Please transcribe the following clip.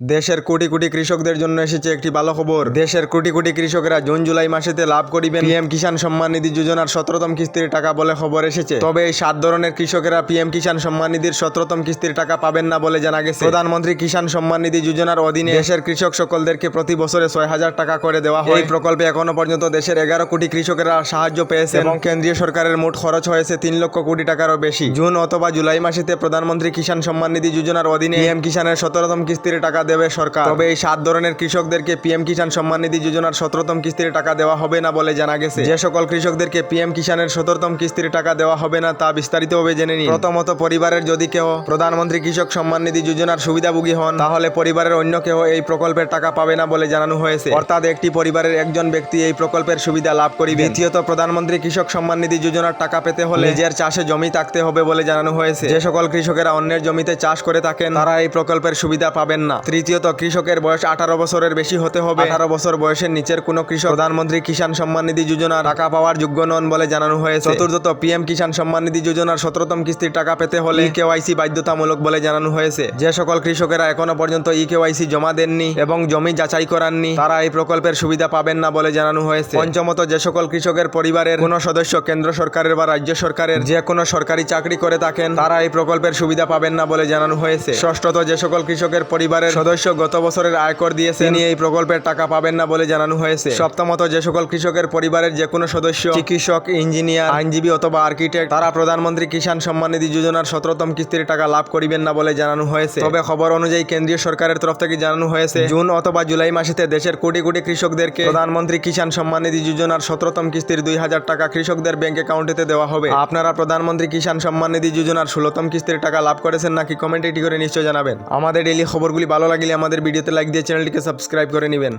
দেশের কোটি কোটি কৃষকদের জন্য এসেছে একটি ভালো খবর। দেশের কোটি কোটি কৃষকেরা জুন জুলাই মাসেতে লাভ করিবেন পিএম কিষাণ সম্মান নিধি যোজনার 17তম কিস্তির টাকা বলে খবর এসেছে। তবে এই 7 ধরনের কৃষকেরা পিএম কিষাণ সম্মান নিধির 17তম কিস্তির টাকা পাবেন না বলে জানা গেছে। প্রধানমন্ত্রী কিষাণ সম্মান নিধি যোজনার অধীনে দেশের কৃষক সকলদেরকে প্রতি বছরে 6,000 টাকা করে দেওয়া হয়। এই প্রকল্পে এখনো পর্যন্ত দেশের 11 কোটি কৃষকেরা সাহায্য পেয়েছে এবং কেন্দ্রীয় সরকারের মোট খরচ হয়েছে 3 লক্ষ কোটি টাকারও বেশি। জুন অথবা জুলাই মাসেতে প্রধানমন্ত্রী কিষাণ সম্মান নিধি যোজনার অধীনে পিএম কিষাণের 17তম কিস্তির টাকা দেবে সরকার। তবে এই 7 ধরনের কৃষকদেরকে পিএম কিষাণ সম্মান নিধি যোজনার 17তম কিস্তির টাকা দেওয়া হবে না বলে জানা গেছে। যে সকল কৃষকদেরকে পিএম কিষাণের 17তম কিস্তির টাকা দেওয়া হবে না তা বিস্তারিতভাবে জেনে নিন। প্রথমত, পরিবারের যদি কেউ প্রধানমন্ত্রী কৃষক সম্মান নিধি যোজনার সুবিধাভোগী হন তাহলে পরিবারের অন্য কেউ এই প্রকল্পের টাকা পাবে না বলে জানানো হয়েছে। অর্থাৎ একটি পরিবারের একজন ব্যক্তি এই প্রকল্পের সুবিধা লাভ করিবে। দ্বিতীয়ত, প্রধানমন্ত্রী কৃষক সম্মান নিধি যোজনার টাকা পেতে হলে নিজের চাষে জমি থাকতে হবে বলে জানানো হয়েছে। যে সকল কৃষকেরা অন্যের জমিতে চাষ করে থাকেন তারা এই প্রকল্পের সুবিধা পাবেন না। তৃতীয়ত, কৃষকের বয়স 18 বছরের বেশি হতে হবে। 18 বছর বয়সের নিচের কোনো কৃষক প্রধানমন্ত্রী কিষাণ সম্মান নিধি যোজনার টাকা পাওয়ার যোগ্য নন বলে জানানো হয়েছে। চতুর্থত, পিএম কিষাণ সম্মান নিধি যোজনার 17তম কিস্তির টাকা পেতে হলে ইকেওয়াইসি বাধ্যতামূলক বলে জানানো হয়েছে। যে সকল কৃষকেরা এখনো পর্যন্ত ইকেওয়াইসি জমা দেননি এবং জমি যাচাই করাননি তারা এই প্রকল্পের সুবিধা পাবেন না বলে জানানো হয়েছে। পঞ্চমত, যে সকল কৃষকের পরিবারের কোনো সদস্য কেন্দ্র সরকারের বা রাজ্য সরকারের যে কোনো সরকারি চাকরি করে থাকেন তারা এই প্রকল্পের সুবিধা পাবেন না বলে জানানো হয়েছে। ষষ্ঠত, যে সকল কৃষকের পরিবারের সদস্য গত বছরের আয়কর দিয়েছেন তিনি এই প্রকল্পের টাকা পাবেন না বলে জানানো হয়েছে। সপ্তমত, যে সকল কৃষকের পরিবারের যে কোনো সদস্য চিকিৎসক, ইঞ্জিনিয়ার, আইনজীবী অথবা আর্কিটেক্ট তারা প্রধানমন্ত্রী কিষাণ সম্মান নিধি যোজনার 17তম কিস্তির টাকা লাভ করিবেন না বলে জানানো হয়েছে। তবে খবর অনুযায়ী কেন্দ্রীয় সরকারের তরফ থেকে জানানো হয়েছে জুন অথবা জুলাই মাসেতে দেশের কোটি কোটি কৃষকদেরকে প্রধানমন্ত্রী কিষাণ সম্মান নিধি যোজনার 17তম কিস্তির 2,000 টাকা কৃষকদের ব্যাংক অ্যাকাউন্টেতে দেওয়া হবে। আপনারা প্রধানমন্ত্রী কিষাণ সম্মান নিধি যোজনার 16তম কিস্তির টাকা লাভ করেছেন নাকি কমেন্টে এটি করে নিশ্চয় জানাবেন। আমাদের ডেইলি খবরগুলি ভালো লাগলে আমাদের ভিডিওতে লাইক দিয়ে চ্যানেলটিকে সাবস্ক্রাইব করে নেবেন।